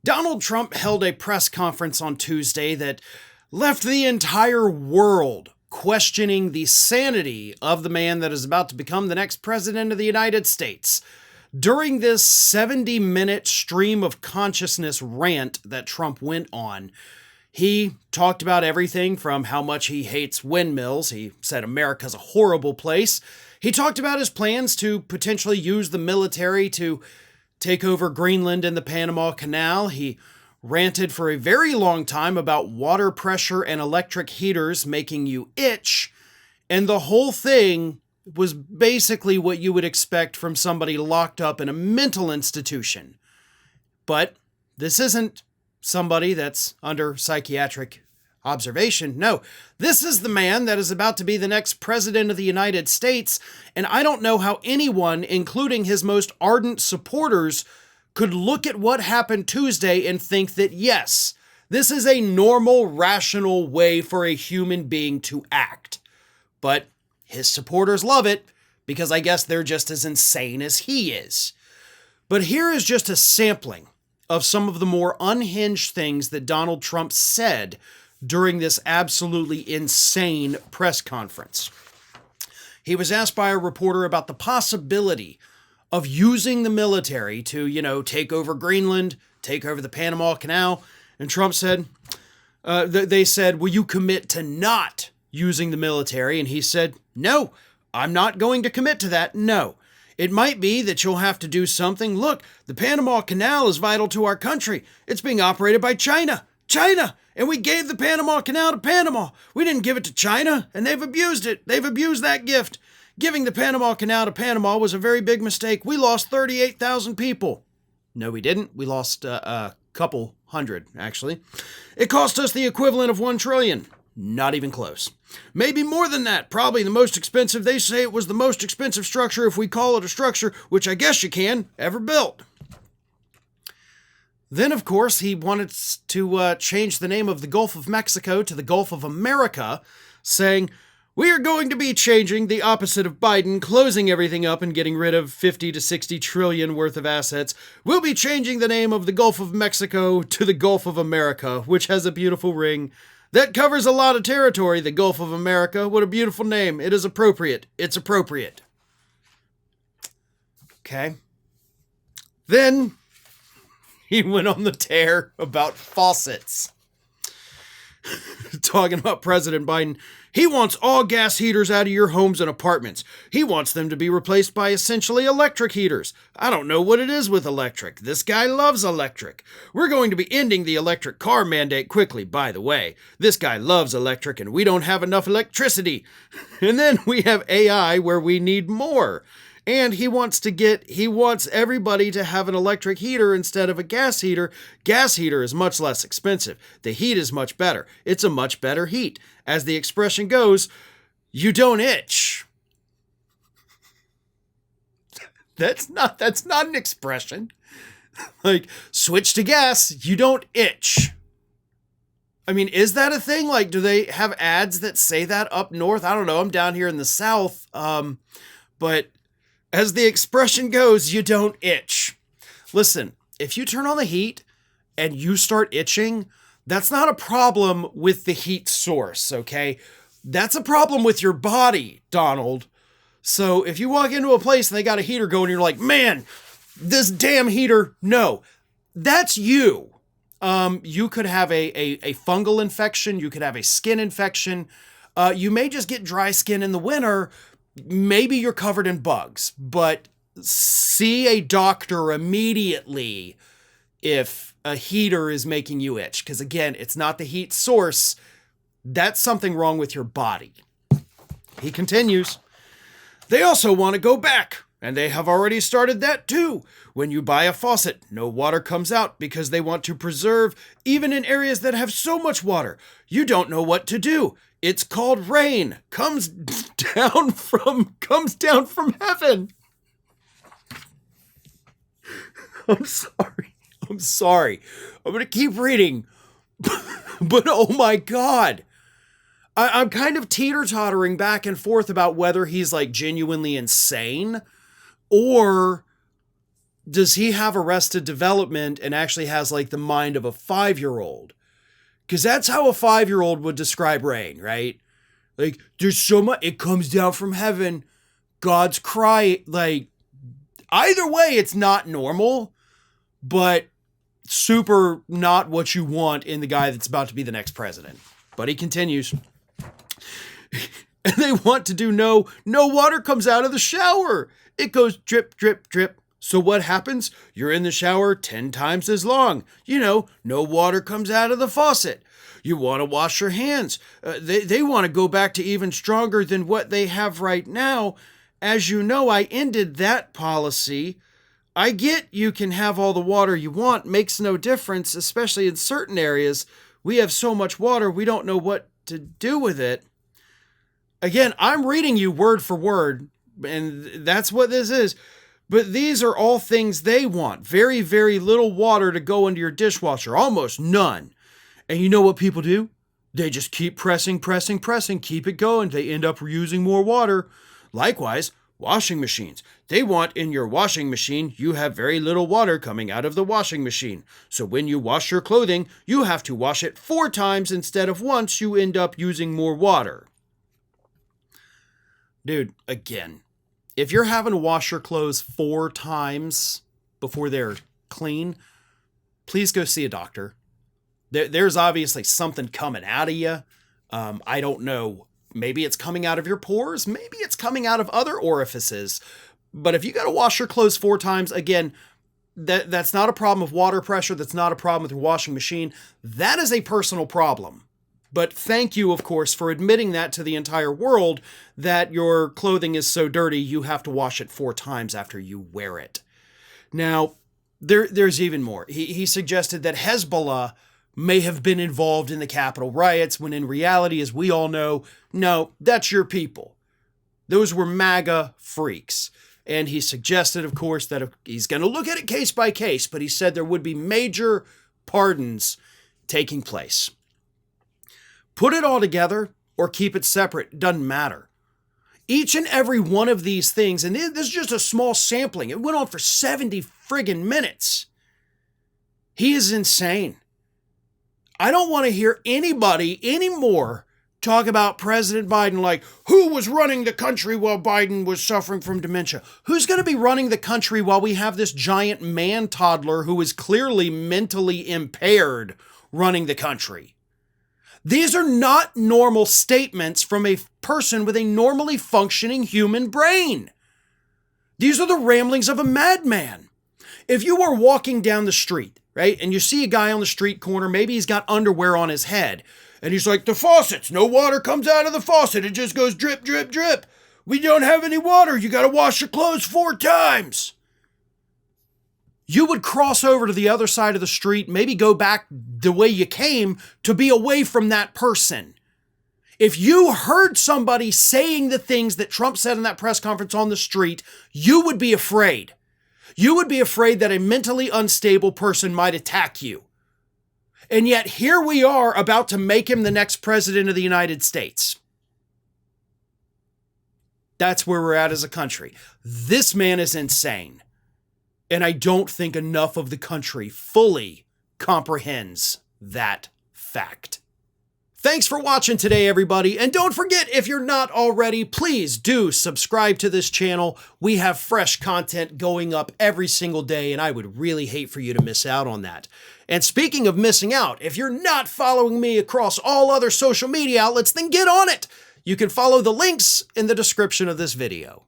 Donald Trump held a press conference on Tuesday that left the entire world questioning the sanity of the man that is about to become the next president of the United States. During this 70-minute stream of consciousness rant that Trump went on, he talked about everything from how much he hates windmills. He said America's a horrible place. He talked about his plans to potentially use the military to take over Greenland and the Panama Canal. He ranted for a very long time about water pressure and electric heaters making you itch. And the whole thing was basically what you would expect from somebody locked up in a mental institution. But this isn't somebody that's under psychiatric observation. No, this is the man that is about to be the next president of the United States, and I don't know how anyone, including his most ardent supporters, could look at what happened Tuesday and think that, yes, this is a normal, rational way for a human being to act. But his supporters love it because I guess they're just as insane as he is. But here is just a sampling of some of the more unhinged things that Donald Trump said during this absolutely insane press conference. He was asked by a reporter about the possibility of using the military to, take over Greenland, take over the Panama Canal. And Trump said, they said, will you commit to not using the military? And he said, no, I'm not going to commit to that. No. It might be that you'll have to do something. Look, the Panama Canal is vital to our country. It's being operated by China. And we gave the Panama Canal to Panama. We didn't give it to China, and they've abused it. They've abused that gift. Giving the Panama Canal to Panama was a very big mistake. We lost 38,000 people. No, we didn't. We lost a couple hundred, actually. It cost us the equivalent of $1 trillion. Not even close. Maybe more than that. Probably the most expensive. They say it was the most expensive structure, if we call it a structure, which I guess you can, ever built. Then, of course, he wanted to change the name of the Gulf of Mexico to the Gulf of America, saying, we are going to be changing the opposite of Biden, closing everything up and getting rid of 50 to 60 trillion worth of assets. We'll be changing the name of the Gulf of Mexico to the Gulf of America, which has a beautiful ring. That covers a lot of territory, the Gulf of America. What a beautiful name. It is appropriate. It's appropriate. Okay. Then he went on the tear about faucets. Talking about President Biden. He wants all gas heaters out of your homes and apartments. He wants them to be replaced by essentially electric heaters. I don't know what it is with electric. This guy loves electric. We're going to be ending the electric car mandate quickly, by the way. This guy loves electric and we don't have enough electricity. And then we have AI where we need more. And he wants everybody to have an electric heater instead of a gas heater. Gas heater is much less expensive. The heat is much better. It's a much better heat. As the expression goes, you don't itch. That's not an expression. Like, switch to gas, you don't itch. I mean, is that a thing? Like, do they have ads that say that up north? I don't know. I'm down here in the South. But as the expression goes, you don't itch. Listen, if you turn on the heat and you start itching, that's not a problem with the heat source, okay? That's a problem with your body, Donald. So if you walk into a place and they got a heater going, you're like, man, this damn heater, no. That's you. You could have a fungal infection. You could have a skin infection. You may just get dry skin in the winter. Maybe you're covered in bugs, but see a doctor immediately if a heater is making you itch. Because again, it's not the heat source. That's something wrong with your body. He continues. They also want to go back, and they have already started that too. When you buy a faucet, no water comes out because they want to preserve, even in areas that have so much water. You don't know what to do. It's called rain. Comes down from heaven. I'm sorry. I'm going to keep reading. But oh my God. I'm kind of teeter-tottering back and forth about whether he's like genuinely insane or does he have arrested development and actually has like the mind of a 5-year-old? Because that's how a 5-year-old would describe rain, right? Like, there's so much, it comes down from heaven. God's cry. Like, either way, it's not normal, but super not what you want in the guy that's about to be the next president. But he continues. And they want to do no water comes out of the shower. It goes drip, drip, drip. So what happens? You're in the shower 10 times as long. No water comes out of the faucet. You want to wash your hands. They want to go back to even stronger than what they have right now. As you know, I ended that policy. I get you can have all the water you want. Makes no difference, especially in certain areas. We have so much water, we don't know what to do with it. Again, I'm reading you word for word, and that's what this is. But these are all things they want. Very, very little water to go into your dishwasher. Almost none. And you know what people do? They just keep pressing, keep it going. They end up using more water. Likewise, washing machines. They want in your washing machine, you have very little water coming out of the washing machine. So when you wash your clothing, you have to wash it 4 times instead of once. You end up using more water. Dude, again, if you're having to wash your clothes 4 times before they're clean, please go see a doctor. There's obviously something coming out of you. I don't know. Maybe it's coming out of your pores. Maybe it's coming out of other orifices. But if you got to wash your clothes 4 times, again, that's not a problem of water pressure. That's not a problem with your washing machine. That is a personal problem. But thank you, of course, for admitting that to the entire world, that your clothing is so dirty you have to wash it 4 times after you wear it. Now, there's even more. He suggested that Hezbollah may have been involved in the Capitol riots, when in reality, as we all know, no, that's your people. Those were MAGA freaks. And he suggested, of course, that he's going to look at it case by case, but he said there would be major pardons taking place. Put it all together or keep it separate, doesn't matter. Each and every one of these things, and this is just a small sampling, it went on for 70 friggin' minutes. He is insane. I don't want to hear anybody anymore talk about President Biden like, who was running the country while Biden was suffering from dementia? Who's going to be running the country while we have this giant man toddler who is clearly mentally impaired running the country? These are not normal statements from a person with a normally functioning human brain. These are the ramblings of a madman. If you were walking down the street, right, and you see a guy on the street corner, maybe he's got underwear on his head, and he's like, the faucets, no water comes out of the faucet, it just goes drip, drip, drip. We don't have any water, you got to wash your clothes 4 times. You would cross over to the other side of the street, maybe go back the way you came to be away from that person. If you heard somebody saying the things that Trump said in that press conference on the street, you would be afraid. You would be afraid that a mentally unstable person might attack you. And yet here we are about to make him the next president of the United States. That's where we're at as a country. This man is insane. And I don't think enough of the country fully comprehends that fact. Thanks for watching today, everybody. And don't forget, if you're not already, please do subscribe to this channel. We have fresh content going up every single day, and I would really hate for you to miss out on that. And speaking of missing out, if you're not following me across all other social media outlets, then get on it. You can follow the links in the description of this video.